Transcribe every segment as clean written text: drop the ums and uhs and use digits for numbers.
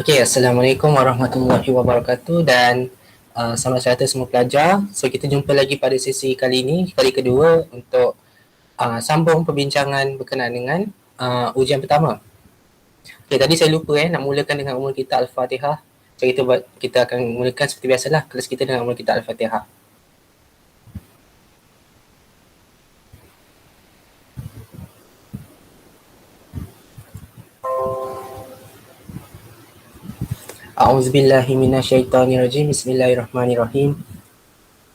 Okey, Assalamualaikum warahmatullahi wabarakatuh dan selamat sejahtera semua pelajar. So kita jumpa lagi pada sesi kali ini, kali kedua untuk sambung perbincangan berkenaan dengan ujian pertama. Okey, tadi saya lupa nak mulakan dengan umul kita Al-Fatihah. So kita akan mulakan seperti biasalah kelas kita dengan umul kita Al-Fatihah. A'udzubillahi minasyaitonirrajim. Bismillahirrahmanirrahim.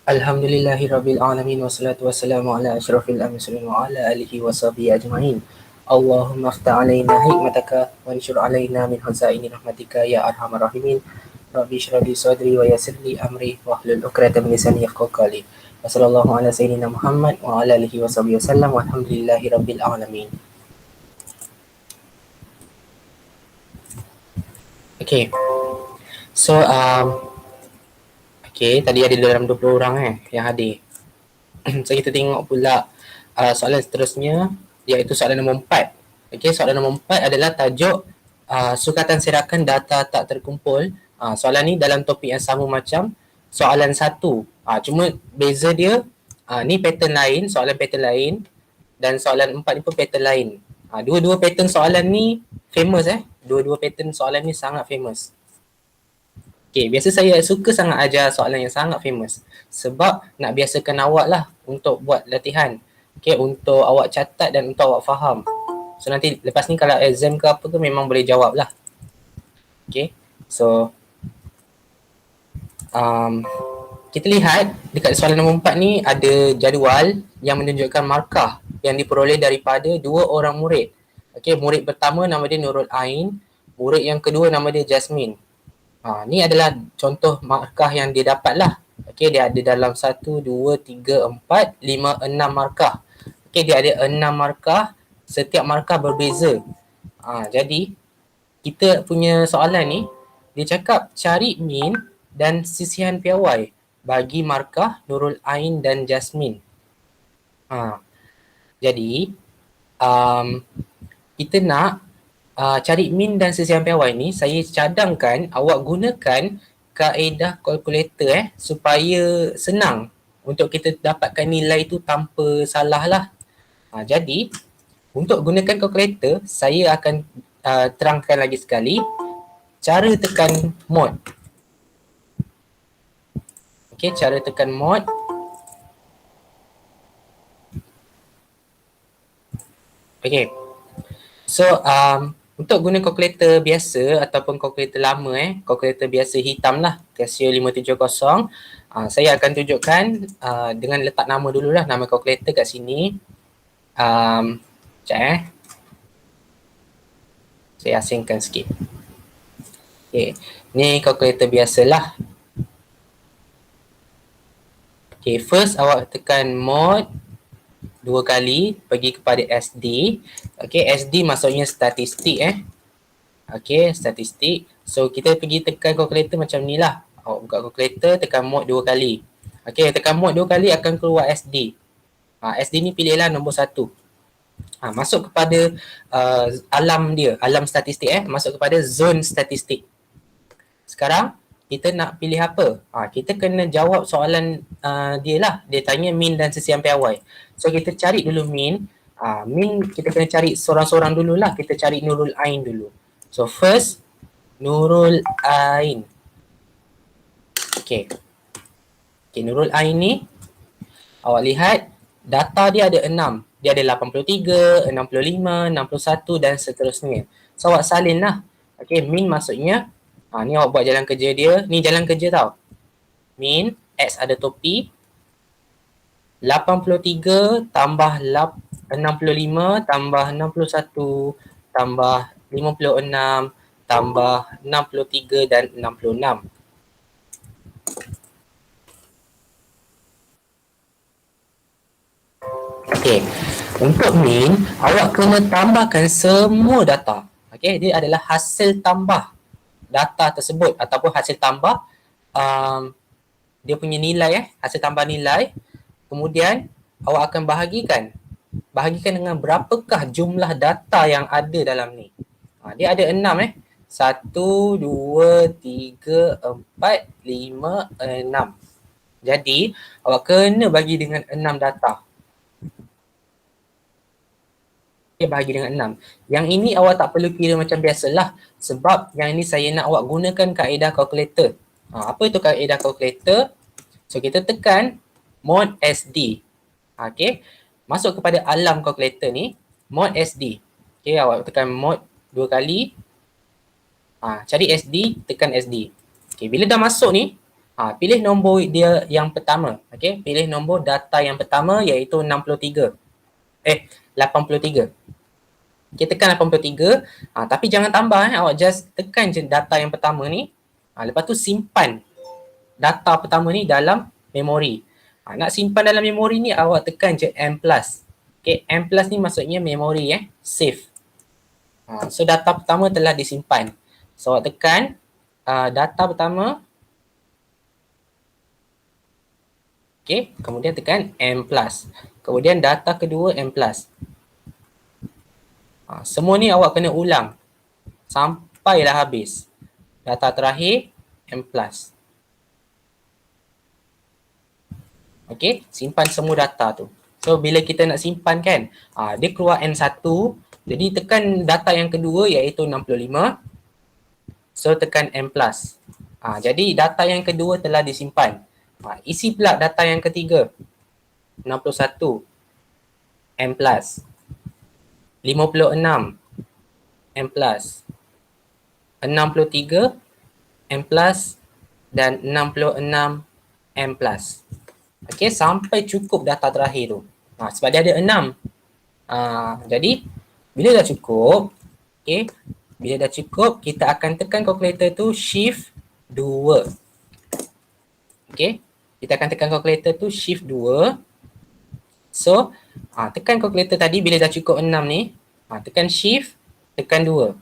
Alhamdulillahirabbil alamin wassalatu wassalamu ala asyrafil mursalin wa ala alihi washabihi ajmain. Allahumma aftah alaina hikmataka wanshur alaina min hazaini rahmatika ya arhamar rahimin. Rabbi shrah li sadri wa yassir li amri wahlul 'uqdatam min lisani yafqahu qawli. Wa sallallahu ala sayyidina Muhammad wa ala alihi washabihi wasallam walhamdulillahirabbil alamin. Okay. So okay, tadi ada dalam 20 orang yang hadir. So kita tengok pula soalan seterusnya, iaitu soalan nombor 4. Okay, soalan nombor 4 adalah tajuk sukatan serakan data tak terkumpul. Soalan ni dalam topik yang sama macam soalan 1. Cuma beza dia, ni pattern lain, soalan pattern lain, dan soalan 4 ni pun pattern lain. Dua-dua pattern soalan ni famous Dua-dua pattern soalan ni sangat famous. Okay, biasa saya suka sangat ajar soalan yang sangat famous sebab nak biasakan awak lah untuk buat latihan. Okay, untuk awak catat dan untuk awak faham. So nanti lepas ni kalau exam ke apa ke memang boleh jawab lah. Okay, so kita lihat dekat soalan nombor 4 ni ada jadual yang menunjukkan markah yang diperoleh daripada dua orang murid. Okay, murid pertama nama dia Nurul Ain, murid yang kedua nama dia Jasmine. Ni adalah contoh markah yang dia dapat lah. Okay, dia ada dalam 1, 2, 3, 4, 5, 6 markah. Okay, dia ada 6 markah, setiap markah berbeza. Jadi, kita punya soalan ni, dia cakap cari min dan sisihan piawai bagi markah Nurul Ain dan Jasmine. Jadi, kita nak cari min dan sisihan piawai ni, saya cadangkan awak gunakan kaedah kalkulator supaya senang untuk kita dapatkan nilai tu tanpa salah lah. Jadi untuk gunakan kalkulator, saya akan terangkan lagi sekali cara tekan mod. Okay, cara tekan mod. Okay, so untuk guna kalkulator biasa ataupun kalkulator lama kalkulator biasa hitam lah, Casio 570, saya akan tunjukkan dengan letak nama dululah, nama kalkulator kat sini. Sekejap saya asingkan sikit. Okay, ni kalkulator biasalah. Okay, first awak tekan mod 2 kali, pergi kepada SD. Okay, SD maksudnya statistik Okay, statistik. So kita pergi tekan kalkulator macam ni lah. Awak buka kalkulator, tekan mod 2 kali. Okay, tekan mod 2 kali akan keluar SD. SD ni pilihlah nombor 1. Masuk kepada alam dia, alam statistik masuk kepada zone statistik. Sekarang kita nak pilih apa? Kita kena jawab soalan dia lah. Dia tanya min dan sisihan piawai. So kita cari dulu min. Min kita kena cari seorang-seorang dulu lah. Kita cari Nurul Ain dulu. So first, Nurul Ain. Okay, Nurul Ain ni, awak lihat data dia ada 6. Dia ada 83, 65, 61 dan seterusnya. So awak salin lah. Okay, min maksudnya, ni awak buat jalan kerja dia. Ni jalan kerja tau. Min, X ada topi. 83 tambah 65 tambah 61 tambah 56 tambah 63 dan 66. Okay, untuk min, awak kena tambahkan semua data. Okay, dia adalah hasil tambah data tersebut ataupun hasil tambah dia punya nilai hasil tambah nilai. Kemudian awak akan bahagikan dengan berapakah jumlah data yang ada dalam ni. Dia ada 6 1, 2, 3, 4, 5, 6. Jadi awak kena bagi dengan 6 data. Okay, bahagi dengan 6. Yang ini awak tak perlu kira macam biasalah. Sebab yang ini saya nak awak gunakan kaedah calculator. Apa itu kaedah calculator? So kita tekan mod SD. Okay. Masuk kepada alam calculator ni. Mod SD. Okay, awak tekan mod 2 kali. Cari SD, tekan SD. Okay, bila dah masuk ni, pilih nombor dia yang pertama. Okay, pilih nombor data yang pertama iaitu 83. 83. Okay, tekan 83. Tapi jangan tambah. Awak just tekan je data yang pertama ni. Lepas tu simpan data pertama ni dalam memori. Nak simpan dalam memori ni awak tekan je M+. Okay, M+ ni maksudnya memori save. So data pertama telah disimpan. So awak tekan data pertama. Okay, kemudian tekan M+. Kemudian data kedua M+. Semua ni awak kena ulang sampailah habis. Data terakhir M+. Okay, simpan semua data tu. So bila kita nak simpan kan, dia keluar N1. Jadi tekan data yang kedua iaitu 65. So tekan M+. Jadi data yang kedua telah disimpan. Isi pula data yang ketiga. 61 M+. 56 M+. 63 M+. Dan 66 M+. Okay, sampai cukup data terakhir tu. Sebab dia ada 6. Jadi bila dah cukup, okay, bila dah cukup, kita akan tekan calculator tu shift 2. Okay, kita akan tekan calculator tu shift 2. So, tekan calculator tadi bila dah cukup 6 ni, tekan shift, tekan 2.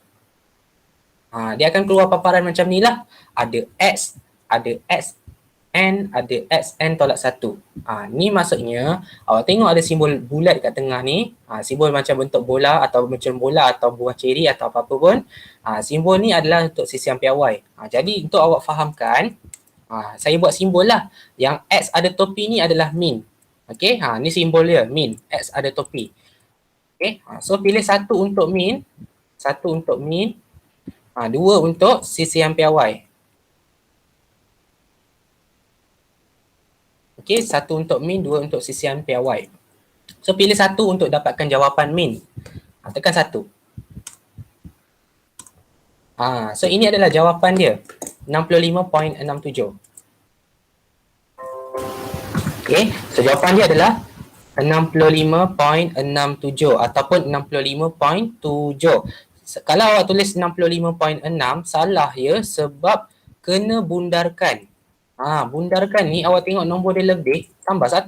Dia akan keluar paparan macam ni lah. Ada X, ada XN, ada XN tolak 1. Ni maksudnya, awak tengok ada simbol bulat kat tengah ni. Simbol macam bentuk bola atau macam bola atau buah ceri atau apa-apa pun. Simbol ni adalah untuk sisian piawai. Jadi untuk awak fahamkan, saya buat simbol lah. Yang X ada topi ni adalah min. Okay, ni simbol dia, min. X ada topi. Okay, so pilih 1 untuk min. 1 untuk min. 2 untuk sisian piawai. Okay, 1 untuk min, 2 untuk sisian piawai. So pilih 1 untuk dapatkan jawapan min. Tekan 1. So ini adalah jawapan dia. 65.67. Okay, so jawapan dia adalah 65.67 ataupun 65.7. Kalau awak tulis 65.6, salah ya sebab kena bundarkan. Bundarkan ni awak tengok nombor dia lebih, tambah 1.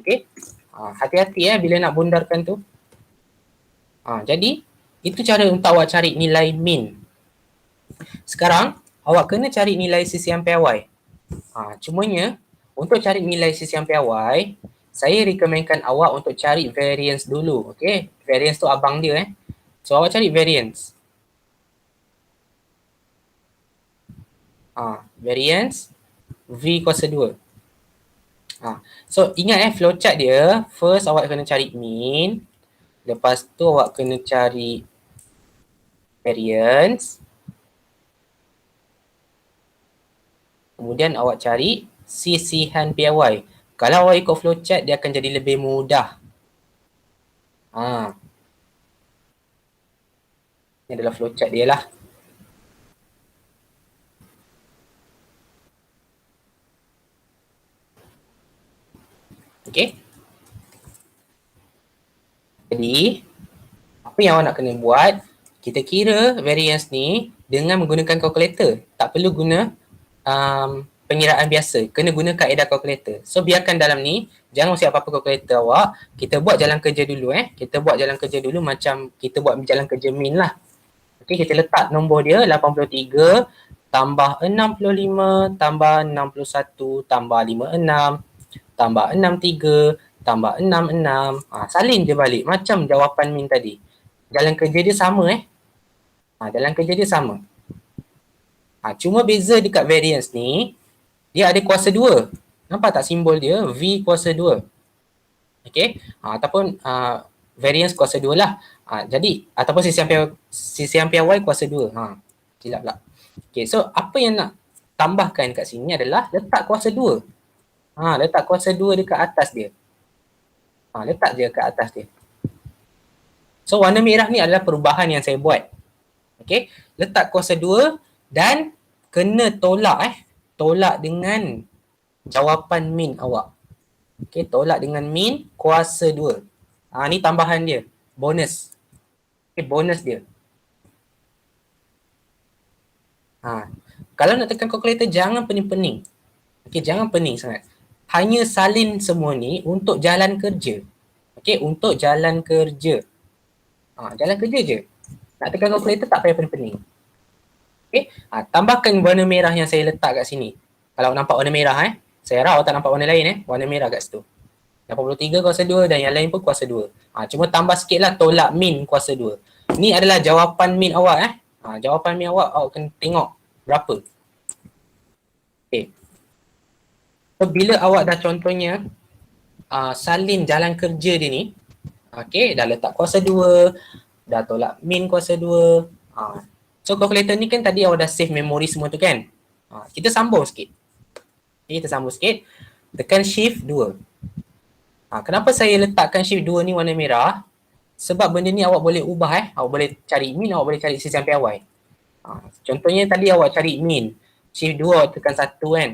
Okay, hati-hati bila nak bundarkan tu. Jadi, itu cara untuk awak cari nilai min. Sekarang, awak kena cari nilai sisian piawai. Cumanya, untuk cari nilai sisian piawai, saya rekomenkan awak untuk cari variance dulu. Okay, variance tu abang dia So awak cari variance. Variance V kuasa 2. So ingat flowchart dia, first awak kena cari min. Lepas tu awak kena cari variance. Kemudian awak cari sisihan piawai. Kalau awak ikut flowchart, dia akan jadi lebih mudah. Ini adalah flowchart dia lah. Okay. Jadi, apa yang awak nak kena buat, kita kira variance ni dengan menggunakan calculator. Tak perlu guna pengiraan biasa. Kena guna kaedah calculator. So, biarkan dalam ni, jangan usia apa-apa calculator awak. Kita buat jalan kerja dulu Kita buat jalan kerja dulu macam kita buat jalan kerja min lah. Okay, kita letak nombor dia 83 tambah 65 tambah 61 tambah 56 tambah 63 tambah 66. Salin je balik macam jawapan min tadi. Jalan kerja dia sama Jalan kerja dia sama. Cuma beza dekat variance ni, dia ada kuasa 2. Nampak tak simbol dia? V kuasa 2. Okay. Ataupun variance kuasa 2 lah. Jadi, ataupun sisi ampere Y kuasa 2. Silap pula. Okay, so apa yang nak tambahkan kat sini adalah letak kuasa 2. Letak kuasa 2 dekat atas dia. Letak je kat atas dia. So, warna merah ni adalah perubahan yang saya buat. Okay, letak kuasa 2 dan kena tolak tolak dengan jawapan min awak. Okay, tolak dengan min kuasa 2. Ni tambahan dia. Bonus. Okay, bonus dia. Kalau nak tekan kalkulator, jangan pening-pening. Okay, jangan pening sangat. Hanya salin semua ni untuk jalan kerja. Okay, untuk jalan kerja. Jalan kerja je. Nak tekan kalkulator tak payah pening-pening. Okay, tambahkan warna merah yang saya letak kat sini. Kalau nampak warna merah saya harap awak tak nampak warna lain warna merah kat situ. 83 kuasa 2 dan yang lain pun kuasa 2. Cuma tambah sikit lah tolak min kuasa 2. Ni adalah jawapan min awak jawapan min awak kena tengok berapa. Okay. So, bila awak dah contohnya salin jalan kerja dia ni, okay, dah letak kuasa 2, dah tolak min kuasa 2. So calculator ni kan tadi awak dah save memori semua tu kan. Kita sambung sikit. Okay, kita sambung sikit. Tekan shift 2. Kenapa saya letakkan shift 2 ni warna merah? Sebab benda ni awak boleh ubah Awak boleh cari min, awak boleh cari sisi ampere Y. Contohnya tadi awak cari min. Shift 2 awak tekan 1 kan.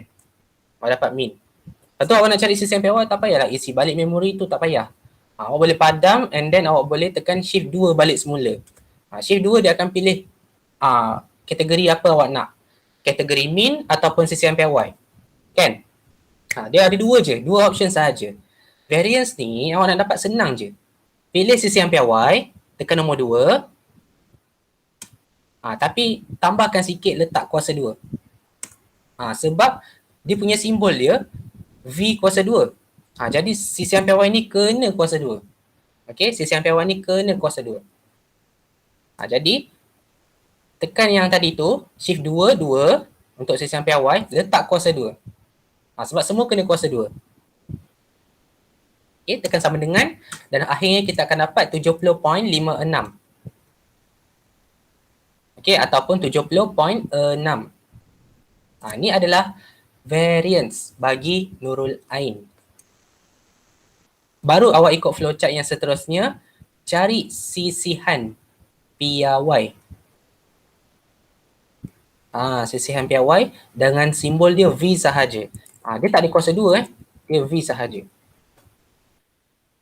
Awak dapat min. Lepas tu awak nak cari sisi ampere Y, tak payahlah isi balik memori tu, tak payah. Awak boleh padam and then awak boleh tekan shift 2 balik semula. Shift 2 dia akan pilih kategori apa awak nak. Kategori min ataupun sisi ampere Y. Kan? Dia ada dua option sahaja. Variance ni awak nak dapat senang je. Pilih sisi ampere Y, tekan nombor 2. Tapi tambahkan sikit letak kuasa 2. Sebab dia punya simbol dia V kuasa 2. Jadi sisi ampere Y ni kena kuasa 2. Okay, sisi ampere Y ni kena kuasa 2. Jadi tekan yang tadi tu, shift 2 untuk sisi ampere Y, letak kuasa 2. Sebab semua kena kuasa 2. Okay, tekan sama dengan dan akhirnya kita akan dapat 70.56. Okay, ataupun 70.6. Ini adalah variance bagi Nurul Ain. Baru awak ikut flowchart yang seterusnya, cari sisihan PY. Sisihan PY dengan simbol dia V sahaja. Dia tak ada kuasa 2 dia V sahaja.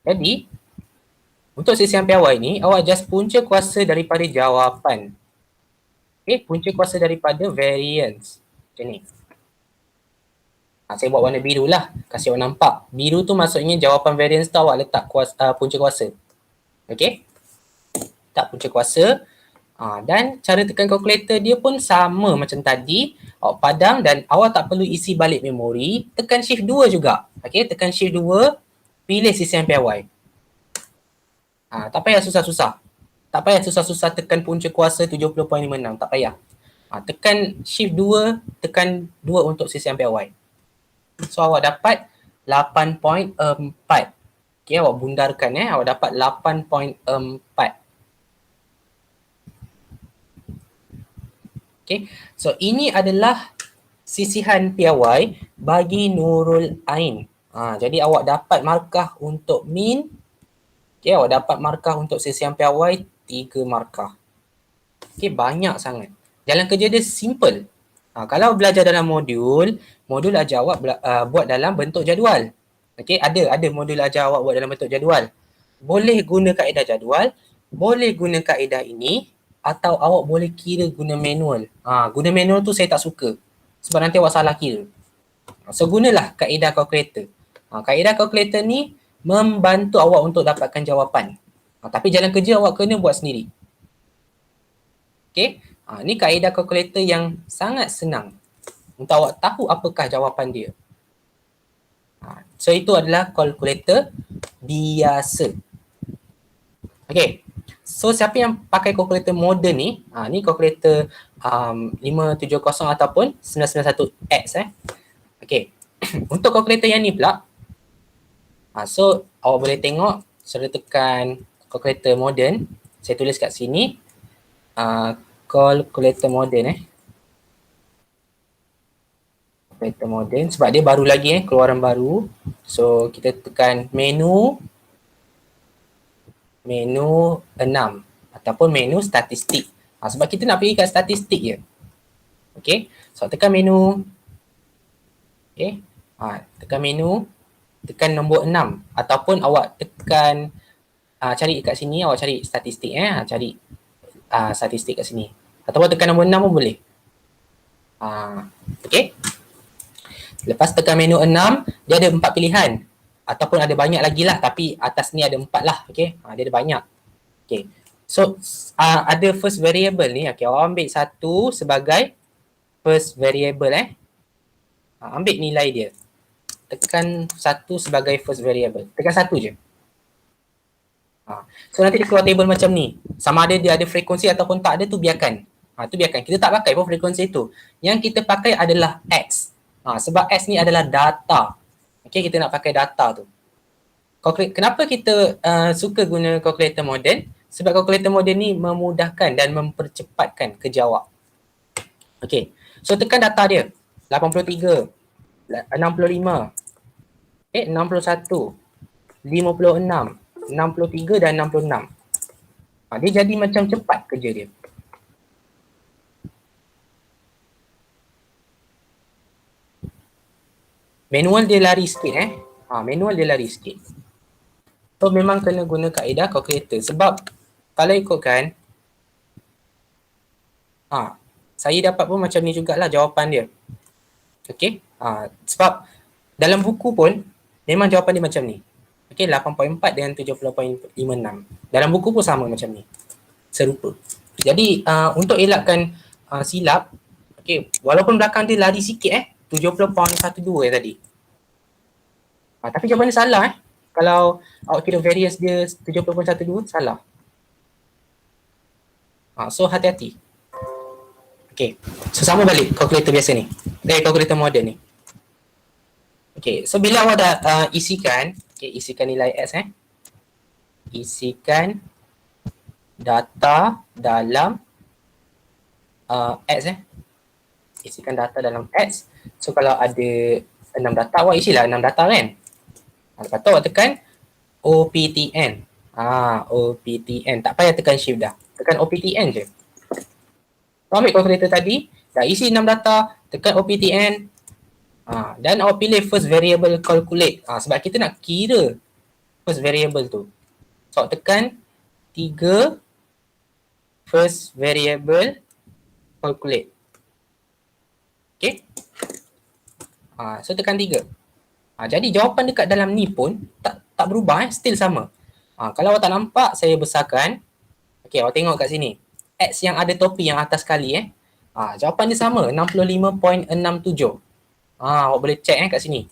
Jadi, untuk sisihan PY ni, awak just punca kuasa daripada jawapan. Okay, punca kuasa daripada variance. Macam ni. Saya buat warna biru lah, kasih awak nampak. Biru tu maksudnya jawapan variance tu awak letak punca kuasa. Okay. Tak punca kuasa. Dan cara tekan kalkulator dia pun sama macam tadi. Awak padam dan awak tak perlu isi balik memori. Tekan shift 2 juga. Okay, tekan shift 2. Pilih sisi ampere Y. Tak payah susah-susah. Tak payah susah-susah tekan punca kuasa 70.56. Tak payah. Tekan shift 2. Tekan 2 untuk sisi ampere Y. So awak dapat 8.4. Okay, awak bundarkan awak dapat 8.4. Okay, so ini adalah sisihan PY bagi Nurul Ain. Jadi awak dapat markah untuk min. Okay, awak dapat markah untuk sisihan PY 3 markah. Okay, banyak sangat. Jalan kerja dia simple. Kalau belajar dalam modul ajar awak buat dalam bentuk jadual. Okay, ada modul ajar awak buat dalam bentuk jadual. Boleh guna kaedah jadual, boleh guna kaedah ini, atau awak boleh kira guna manual. Guna manual tu saya tak suka. Sebab nanti awak salah kira. So gunalah kaedah kalkulator. Kaedah kalkulator ni membantu awak untuk dapatkan jawapan. Tapi jalan kerja awak kena buat sendiri. Okay. Ni kaedah kalkulator yang sangat senang untuk awak tahu apakah jawapan dia. So itu adalah kalkulator biasa. Okay. So siapa yang pakai kalkulator moden ni, ni kalkulator 570 ataupun 991X Okay. Untuk kalkulator yang ni pula, so awak boleh tengok, saya tekan kalkulator moden, saya tulis kat sini, calculator moden calculator moden, sebab dia baru lagi keluaran baru. So kita tekan menu 6 ataupun menu statistik. Sebab kita nak pergi kat statistik je. Okay, so tekan menu. Okay, tekan menu, tekan nombor 6 ataupun awak tekan cari kat sini, awak cari statistik cari statistik kat sini. Ataupun tekan nombor 6 pun boleh. Okay. Lepas tekan menu 6, dia ada 4 pilihan. Ataupun ada banyak lagi lah, tapi atas ni ada 4 lah. Okay. Dia ada banyak. Okay. So, ada first variable ni. Okay, awak ambil satu sebagai first variable ambil nilai dia. Tekan satu sebagai first variable. Tekan satu je. So, nanti dia keluar table macam ni. Sama ada dia ada frekuensi ataupun tak ada tu biarkan. Tu biarkan. Kita tak pakai pun frekuensi tu. Yang kita pakai adalah X. Sebab X ni adalah data. Okay, kita nak pakai data tu. Kenapa kita suka guna calculator moden? Sebab calculator moden ni memudahkan dan mempercepatkan kerja awak. Okay, so tekan data dia. 83, 65, 61, 56, 63 dan 66. Dia jadi macam cepat kerja dia. Manual dia lari sikit manual dia lari sikit. So memang kena guna kaedah calculator. Sebab kalau ikutkan saya dapat pun macam ni jugalah jawapan dia. Okay, sebab dalam buku pun memang jawapan dia macam ni. Okay, 8.4 dengan 70.56. Dalam buku pun sama macam ni. Serupa. Jadi untuk elakkan silap, okay, walaupun belakang dia lari sikit 70.12 tadi. Tapi jawapan dia salah Kalau awak kira variance dia 70.12 salah. So hati-hati. Okay, so sama balik kalkulator biasa ni. Kalkulator moden ni. Okay, so bila awak dah isikan, isikan nilai X isikan data dalam X isikan data dalam X. So kalau ada 6 data, awak isilah 6 data kan. Lepas tu awak tekan OPTN. OPTN. Tak payah tekan shift dah. Tekan OPTN je. Awak ambil kalkulator tadi, dah isi 6 data, tekan OPTN. Dan awak pilih first variable calculate. Sebab kita nak kira first variable tu. So awak tekan 3 first variable calculate. Okay. So tekan 3. Jadi jawapan dekat dalam ni pun tak berubah still sama. Kalau awak tak nampak, saya besarkan. Okay, awak tengok kat sini. X yang ada topi yang atas sekali jawapan dia sama, 65.67. Awak boleh check kat sini.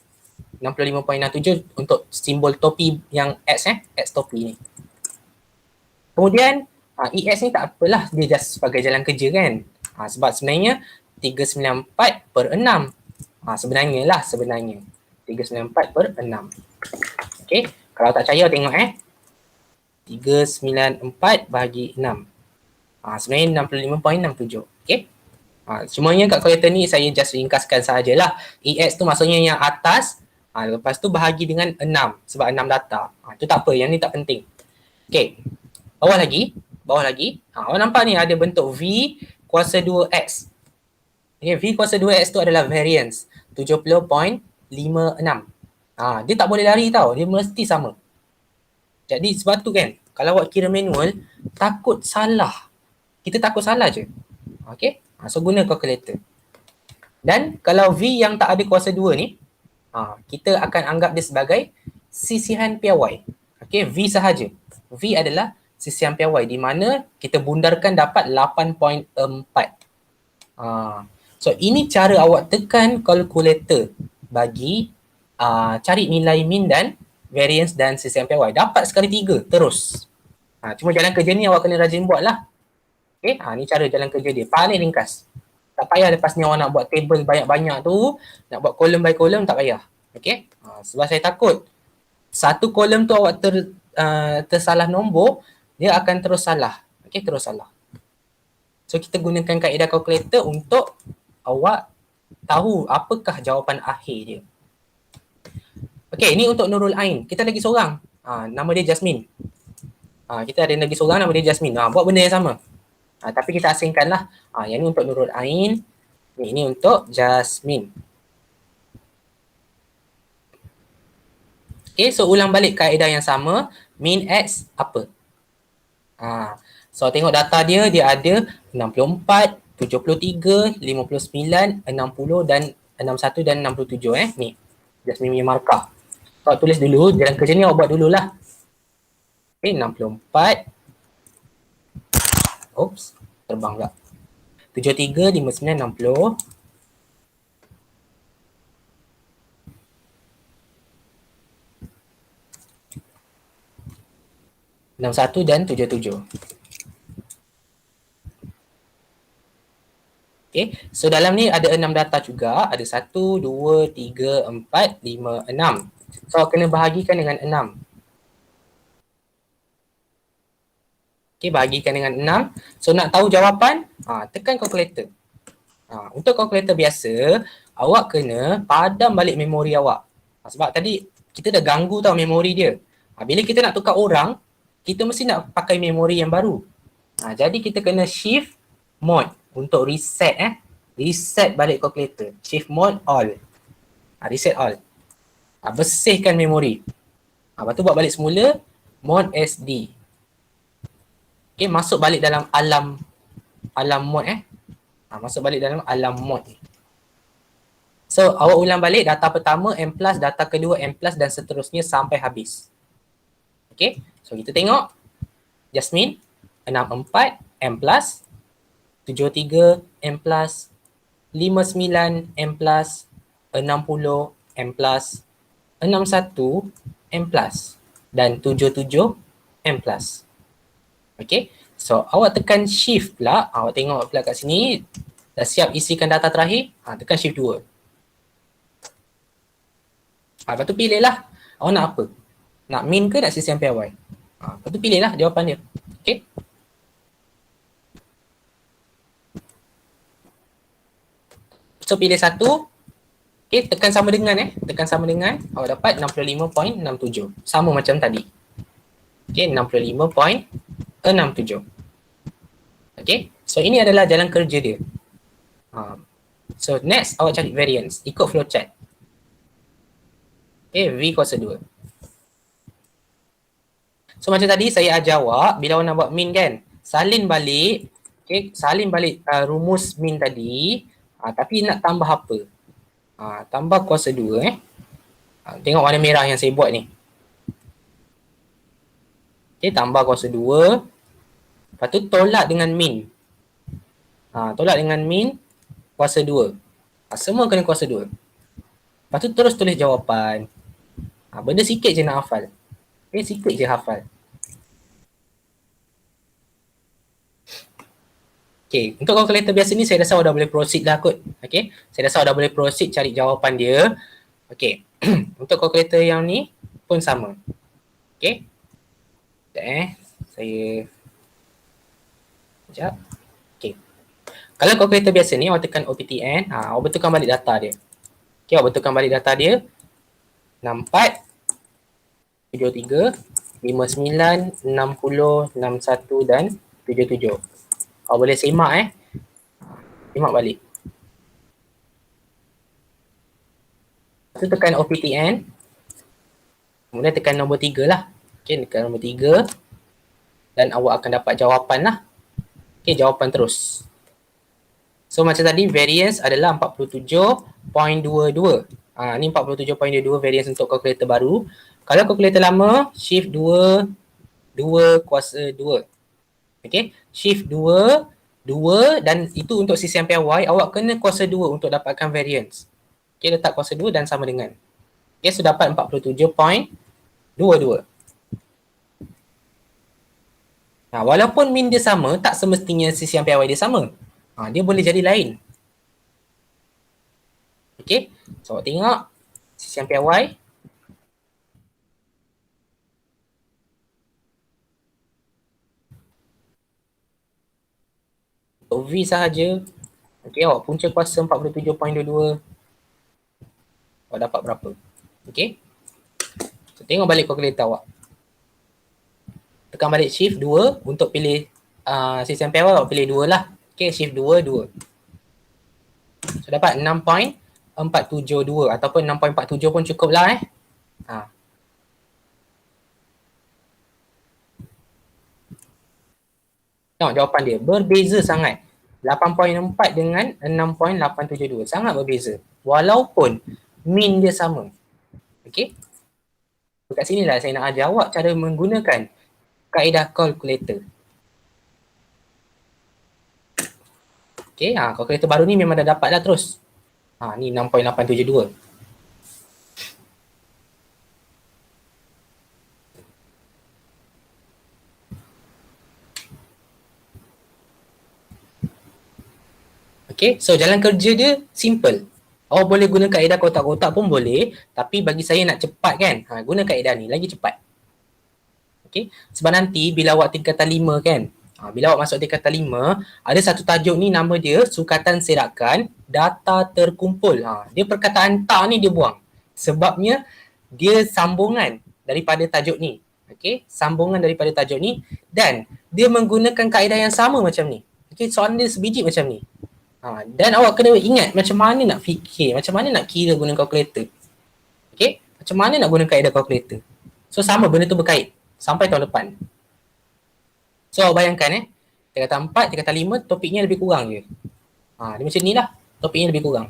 65.67 untuk simbol topi yang X X topi ni. Kemudian EX ni tak apalah, dia just sebagai jalan kerja kan. Sebab sebenarnya 394/6. Sebenarnya 394/6. Okey, kalau tak percaya tengok 394 bahagi 6. Sebenarnya 65.67. Okey. Semuanya kat kalkulator ni saya just ringkaskan sahajalah. EX tu maksudnya yang atas, lepas tu bahagi dengan 6 sebab 6 data. Tu tak apa, yang ni tak penting. Okey. Bawah lagi. Awak nampak ni ada bentuk V kuasa 2X. Okay, V kuasa 2X tu adalah variance 70.56. Dia tak boleh lari tau, dia mesti sama. Jadi sebab tu kan, kalau awak kira manual, takut salah. Kita takut salah je. Okay, so guna calculator. Dan kalau V yang tak ada kuasa 2 ni, kita akan anggap dia sebagai sisihan piawai. Okay, V sahaja. V adalah sisihan piawai di mana kita bundarkan dapat 8.4. So ini cara awak tekan kalkulator bagi cari nilai min dan variance dan sisihan piawai. Dapat sekali 3 terus. Cuma jalan kerja ni awak kena rajin buat lah. Okay, ni cara jalan kerja dia. Paling ringkas. Tak payah lepas ni awak nak buat table banyak-banyak tu, nak buat column by column, tak payah. Okay, sebab saya takut satu kolom tu awak tersalah nombor, dia akan terus salah. Okay, terus salah. So, kita gunakan kaedah kalkulator untuk awak tahu apakah jawapan akhir dia. Okay, ini untuk Nurul Ain. Kita lagi seorang. Nama dia Jasmine. Kita ada lagi seorang nama dia Jasmine. Buat benda yang sama. Tapi kita asingkan lah. Yang ni untuk Nurul Ain. Ini untuk Jasmine. Okay, so ulang balik kaedah yang sama. Min X apa? So tengok data dia, dia ada 64, 73, 59, 60 dan 61 dan 67 ni. Jasmine punya markah. So awak tulis dulu, jalan kerja ni awak buat dululah. Okay, 64. Oops, terbang pula. 73, 59, 60. 61 dan 77. Okay, so dalam ni ada 6 data juga. Ada 1, 2, 3, 4, 5, 6. So kena bahagikan dengan 6. Okay, bahagikan dengan 6. So nak tahu jawapan, tekan kalkulator. Untuk kalkulator biasa, awak kena padam balik memori awak. Sebab tadi kita dah ganggu tau memori dia. Bila kita nak tukar orang, kita mesti nak pakai memori yang baru. Jadi kita kena shift mode untuk reset reset balik kalkulator. Shift mode all. Reset all. Bersihkan memori. Lepas tu buat balik semula mode SD. Okay, masuk balik dalam alam mode masuk balik dalam alam mode ni. So awak ulang balik data pertama M+, data kedua M+, dan seterusnya sampai habis. Okay, so kita tengok Jasmine 64 M+, 73 M+, 59 M+, 60 M+, 61 M+, dan 77 M+. Okay, so awak tekan shift pula, awak tengok pula kat sini, dah siap isikan data terakhir, tekan shift 2. Lepas tu pilih lah, awak nak apa? Nak min ke nak CCMPY? Lepas tu pilih lah jawapan dia. Okay. So pilih satu. Okay, tekan sama dengan tekan sama dengan, awak dapat 65.67. Sama macam tadi. Okay, 65.67. Okay, so ini adalah jalan kerja dia. So next, awak cari variance. Ikut flowchart. Okay, V kuasa 2. So macam tadi saya ajar awak, bila awak nak buat min kan, salin balik, okay, salin balik rumus min tadi, tapi nak tambah apa? Tambah kuasa 2 tengok warna merah yang saya buat ni. Okay, tambah kuasa 2. Lepas tu tolak dengan min. Tolak dengan min kuasa 2. Semua kena kuasa 2. Lepas tu terus tulis jawapan. Benda sikit je nak hafal. Okay, sikit je hafal. Okay, untuk kalkulator biasa ni saya rasa awak dah boleh proceed lah kot. Okay, saya rasa awak dah boleh proceed cari jawapan dia. Okay, untuk kalkulator yang ni pun sama. Okay, sekejap saya sekejap. Okay, kalau kalkulator biasa ni awak tekan OPTN, awak betulkan balik data dia. Okay, awak betulkan balik data dia 64, 73, 59, 60, 61 dan 77. Awak boleh semak semak balik. Lepas tu tekan OPTN. Kemudian tekan nombor 3 lah. Okay, tekan nombor 3. Dan awak akan dapat jawapan lah. Okay, jawapan terus. So macam tadi variance adalah 47.22. Ni 47.22 variance untuk kalkulator baru. Kalau kalkulator lama, shift 2, 2 kuasa 2. Okay, shift 2, 2 dan itu untuk CCMPY, awak kena kuasa 2 untuk dapatkan variance. Okay, letak kuasa 2 dan sama dengan. Okay, so dapat 47.22. Walaupun min dia sama, tak semestinya CCMPY dia sama. Dia boleh jadi lain. Okay, so awak tengok CCMPY. Untuk V sahaja, okay, awak punca kuasa 47.22. Awak dapat berapa? Okay, so tengok balik kalkulator awak. Tekan balik shift 2 untuk pilih CCMPY, awak pilih 2 lah. Okay, shift 2, 2. So dapat 6.472 ataupun 6.47 pun cukup lah Tengok jawapan dia, berbeza sangat. 8.4 dengan 6.872, sangat berbeza. Walaupun min dia sama. Okay. Dekat sini lah saya nak ajar awak cara menggunakan kaedah kalkulator. Okay, kalkulator baru ni memang dah dapat dah terus. Ni 6.872. Okay, so jalan kerja dia simple. Awak boleh guna kaedah kotak-kotak pun boleh, tapi bagi saya nak cepat kan, guna kaedah ni lagi cepat. Okay, sebab nanti bila awak tingkatan 5 kan, bila awak masuk tingkatan 5, ada satu tajuk ni nama dia sukatan serakan data terkumpul. Dia perkataan tak ni dia buang. Sebabnya dia sambungan daripada tajuk ni. Okay, sambungan daripada tajuk ni dan dia menggunakan kaedah yang sama macam ni. Okay, soalan dia sebiji macam ni. Dan awak kena ingat macam mana nak fikir, macam mana nak kira guna kalkulator. Okay, macam mana nak guna kaedah kalkulator. So sama benda tu berkait sampai tahun depan. So awak bayangkan tingkatan 4, tingkatan 5 topiknya lebih kurang je. Dia macam ni lah, topiknya lebih kurang.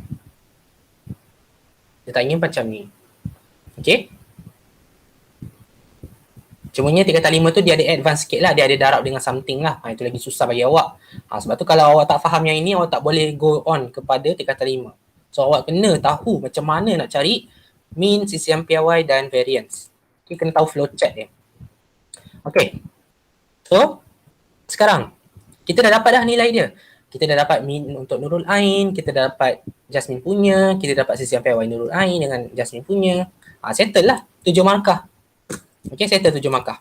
Dia tanya macam ni. Okay. Cumanya tingkatan 5 tu dia ada advance sikit lah, dia ada darab dengan something lah. Itu lagi susah bagi awak. Sebab tu kalau awak tak faham yang ini, awak tak boleh go on kepada tingkatan 5. So awak kena tahu macam mana nak cari mean, CCMPY dan variance. Okay, kena tahu flowchart dia. Okay. So, sekarang kita dah dapat dah nilai dia. Kita dah dapat mean untuk Nurul Ain, kita dah dapat Jasmine punya, kita dapat CCMPY Nurul Ain dengan Jasmine punya. Settle lah, 7 markah. Okay, settle 7 markah.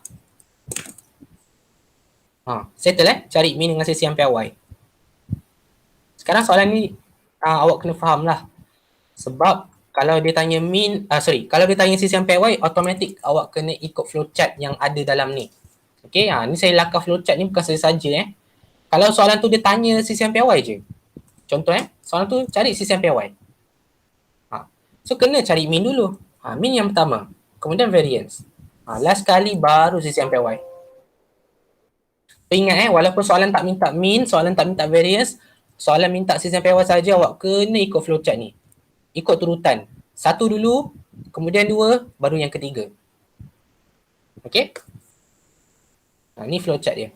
Settle cari mean dengan CCMPY. Sekarang soalan ni awak kena faham lah. Sebab kalau dia tanya mean, kalau dia tanya CCMPY, automatik awak kena ikut flowchart yang ada dalam ni. Okay, ni saya lakar flowchart ni bukan saja-saja Kalau soalan tu dia tanya CCMPY je. Contoh soalan tu cari CCMPY. So kena cari mean dulu. Mean yang pertama. Kemudian variance. Last kali baru CCMPY. So ingat walaupun soalan tak minta mean, soalan tak minta variance, soalan minta CCMPY saja, awak kena ikut flowchart ni. Ikut turutan. 1 dulu, kemudian 2, baru yang ketiga. Okay? Ni flowchart dia.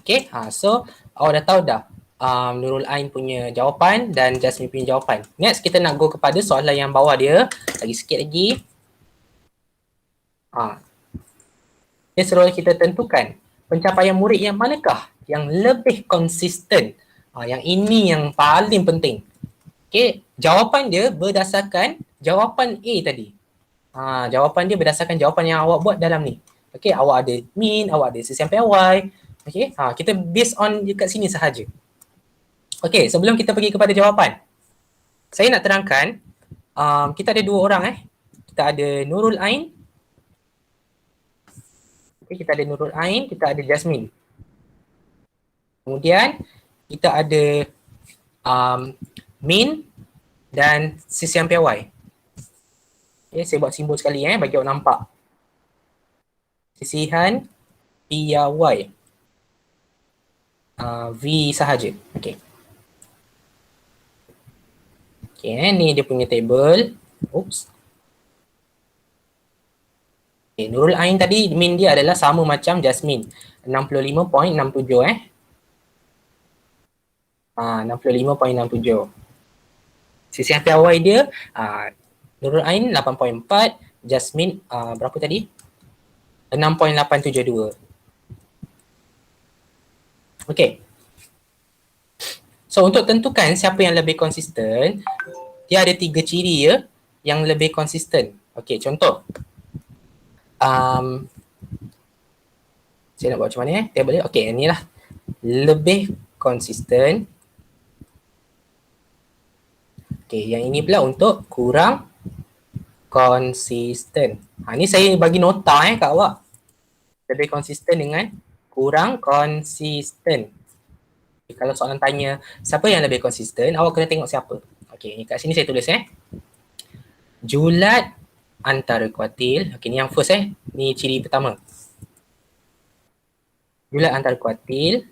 Okay, so awak dah tahu dah Nurul Ain punya jawapan dan Jasmine punya jawapan. Next, kita nak go kepada soalan yang bawah dia. Lagi sikit lagi. Dia suruh kita tentukan pencapaian murid yang manakah yang lebih konsisten. Yang ini yang paling penting. Okay, jawapan dia berdasarkan jawapan A tadi. Jawapan dia berdasarkan jawapan yang awak buat dalam ni. Okay, awak ada mean, awak ada CCMPY. Okay, kita based on dekat sini sahaja. Okay, sebelum kita pergi kepada jawapan, saya nak terangkan, kita ada 2 orang Kita ada Nurul Ain. Okay, kita ada Nurul Ain, kita ada Jasmine. Kemudian, kita ada mean dan CCMPY. Okay, saya buat simbol sekali bagi awak nampak. Sisihan PY. V sahaja. Okay. Okay, ni dia punya table. Oops. Okay, Nurul Ain tadi min dia adalah sama macam Jasmine. 65.67 65.67. Sisi piawai dia Nurul Ain 8.4, Jasmine berapa tadi? 6.872. Okay. So untuk tentukan siapa yang lebih konsisten, dia ada 3 ciri ya yang lebih konsisten. Okay, contoh. Saya nak buat macam mana table dia? Okay, inilah. Lebih konsisten. Okay, yang ini pula untuk kurang konsisten. Ni saya bagi nota kat awak. Lebih konsisten dengan kurang konsisten. Okay, kalau soalan tanya siapa yang lebih konsisten, awak kena tengok siapa. Okay, kat sini saya tulis julat antara kuartil. Okay, ni yang first ni ciri pertama. Julat antara kuartil.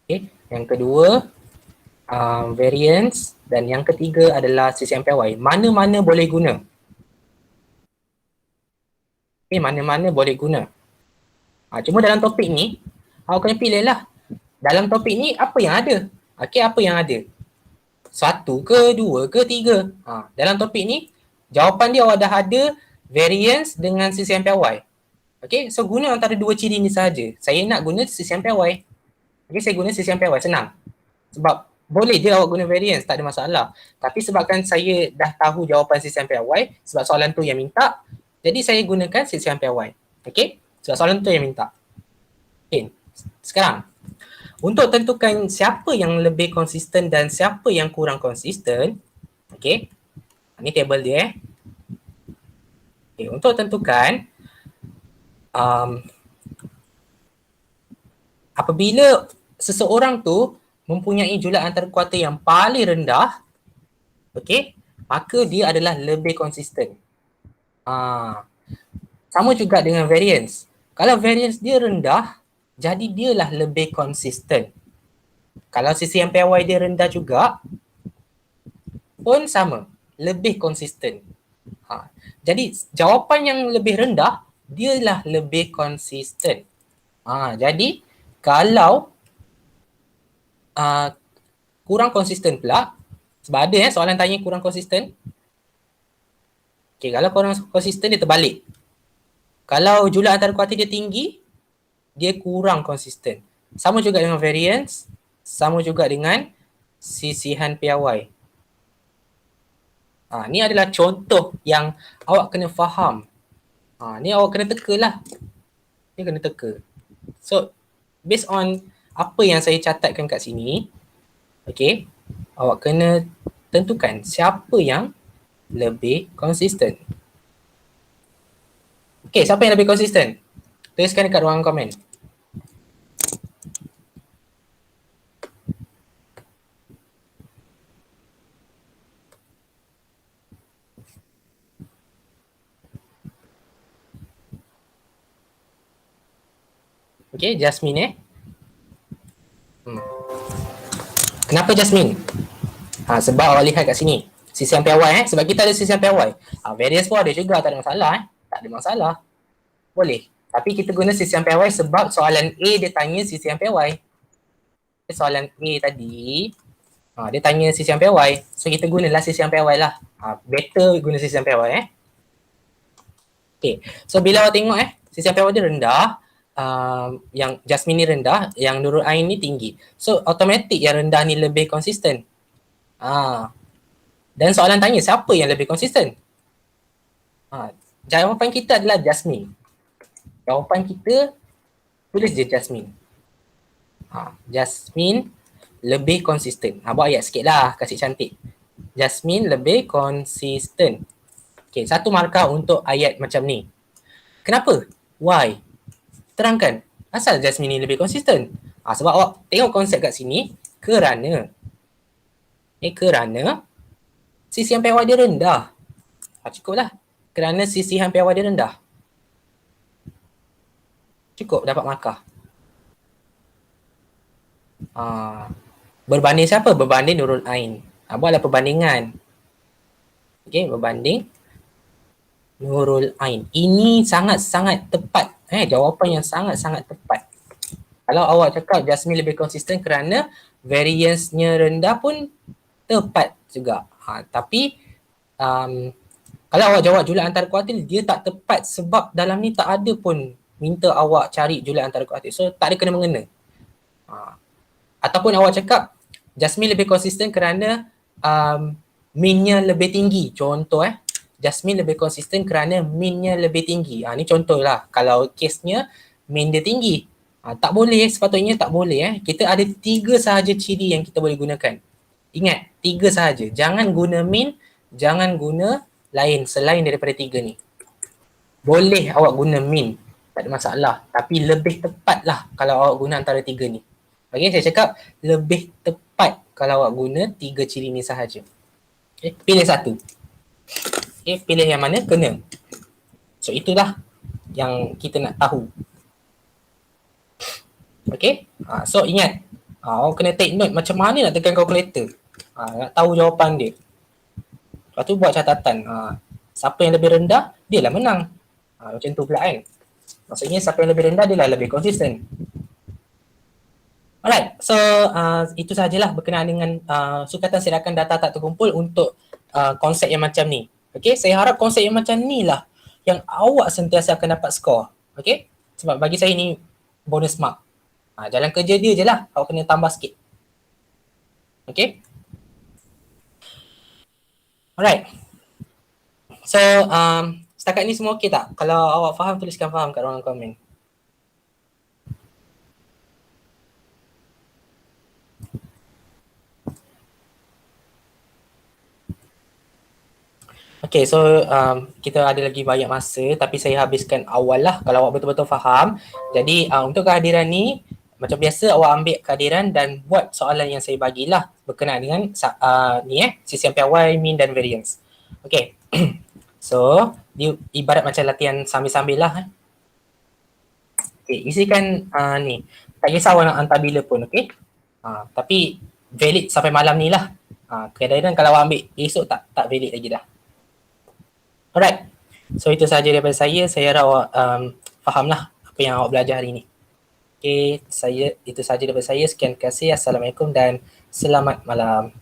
Okay, yang kedua variance, dan yang ketiga adalah CCMPY. Mana-mana boleh guna. Okay, mana-mana boleh guna. Cuma dalam topik ni, awak kena pilih lah. Dalam topik ni, apa yang ada? Okay, apa yang ada? Satu ke, dua ke, tiga? Dalam topik ni, jawapan dia awak dah ada variance dengan CCMPY. Okay, so guna antara dua ciri ni sahaja. Saya nak guna CCMPY. Okay, saya guna CCMPY, senang. Sebab boleh je awak guna variance, tak ada masalah. Tapi sebabkan saya dah tahu jawapan CCMPY, sebab soalan tu yang minta, jadi saya gunakan CCMPY. Okay, sebab soalan tu yang minta. Okay, sekarang untuk tentukan siapa yang lebih konsisten dan siapa yang kurang konsisten, okay, ni table dia okay, untuk tentukan apabila seseorang tu mempunyai julat antara kuartil yang paling rendah, okay, maka dia adalah lebih konsisten. Sama juga dengan variance. Kalau variance dia rendah, jadi dialah lebih konsisten. Kalau CCMPY dia rendah juga, pun sama, lebih konsisten. Jadi jawapan yang lebih rendah, dialah lebih konsisten. Jadi kalau kurang konsisten pula, sebab ada soalan tanya kurang konsisten. Okay, kalau kurang konsisten dia terbalik. Kalau julat antara kuartil dia tinggi, dia kurang konsisten. Sama juga dengan variance, sama juga dengan sisihan piawai. Ni adalah contoh yang awak kena faham. Ni awak kena teka lah. Ni kena teka. So, based on apa yang saya catatkan kat sini, okay, awak kena tentukan siapa yang lebih konsisten. Okay, siapa yang lebih konsisten? Tuliskan dekat ruangan komen. Okay, Jasmine Kenapa Jasmine? Sebab awak lihat kat sini. Sisian piawai sebab kita ada sisian piawai. Variance pun ada juga, tak ada masalah Tak ada masalah. Boleh. Tapi kita guna sisian piawai sebab soalan A dia tanya sisian piawai. Soalan A tadi dia tanya sisian piawai. So kita gunalah sisian piawai lah. Better guna sisian piawai Okay. So bila awak tengok sisian piawai dia rendah, yang Jasmine ni rendah, yang Nurul Ain ni tinggi. So automatik yang rendah ni lebih konsisten. Dan soalan tanya siapa yang lebih konsisten? Jawapan kita adalah Jasmine. Jawapan kita tulis je Jasmine. Jasmine lebih konsisten. Buat ayat sikit lah, kasih cantik. Jasmine lebih konsisten. Okay, satu markah untuk ayat macam ni. Kenapa? Why? Terangkan. Asal Jasmine ni lebih konsisten? Sebab awak tengok konsep kat sini. Kerana sisihan piawai dia rendah. Cukup lah. Kerana sisihan piawai dia rendah. Cukup dapat markah. Berbanding siapa? Berbanding Nurul Ain. Buatlah perbandingan. Okay, berbanding Nurul Ain. Ini sangat-sangat tepat. Jawapan yang sangat-sangat tepat. Kalau awak cakap Jasmine lebih konsisten kerana variance-nya rendah pun tepat juga. Tapi kalau awak jawab jumlah antara kuartil, dia tak tepat sebab dalam ni tak ada pun minta awak cari jumlah antara kuartil. So tak ada kena-mengena. Ataupun awak cakap Jasmine lebih konsisten kerana mean-nya lebih tinggi. Contoh Jasmine lebih konsisten kerana mean-nya lebih tinggi. Ni contoh lah. Kalau kesnya mean dia tinggi. Tak boleh, sepatutnya tak boleh. Kita ada 3 sahaja ciri yang kita boleh gunakan. Ingat, 3 sahaja. Jangan guna mean, jangan guna lain selain daripada 3 ni. Boleh awak guna mean, tak ada masalah. Tapi lebih tepat lah kalau awak guna antara 3 ni. Okay, saya cakap lebih tepat kalau awak guna 3 ciri ni sahaja. Okay, pilih satu. Okay, pilih yang mana kena. So itulah yang kita nak tahu. Okay, so ingat, awak kena take note macam mana nak tekan calculator. Nak tahu jawapan dia. Lepas tu buat catatan. Siapa yang lebih rendah, dia lah menang. Macam tu pula kan. Maksudnya siapa yang lebih rendah, dia lah lebih konsisten. Alright, so itu sahajalah berkenaan dengan sukatan silakan data tak terkumpul untuk konsep yang macam ni. Okay, saya harap konsep yang macam ni lah yang awak sentiasa akan dapat skor. Okay, sebab bagi saya ni bonus mark. Jalan kerja dia je lah, awak kena tambah sikit. Okay. Alright. So, setakat ni semua okey tak? Kalau awak faham, tuliskan faham kat ruangan komen. Okay, so kita ada lagi banyak masa tapi saya habiskan awal lah kalau awak betul-betul faham. Jadi untuk kehadiran ni, macam biasa awak ambil kehadiran dan buat soalan yang saya bagilah berkenaan dengan CCM piawai, mean dan variance. Okay, so dia ibarat macam latihan sambil-sambil lah. Okay, isikan ni. Tak kisah awak nak hantar bila pun, okay? Tapi valid sampai malam ni lah. Kadang-kadang kalau awak ambil esok tak valid lagi dah. Alright, so itu sahaja daripada saya. Saya harap awak fahamlah apa yang awak belajar hari ini. Okay, itu sahaja daripada saya. Sekian terima kasih. Assalamualaikum dan selamat malam.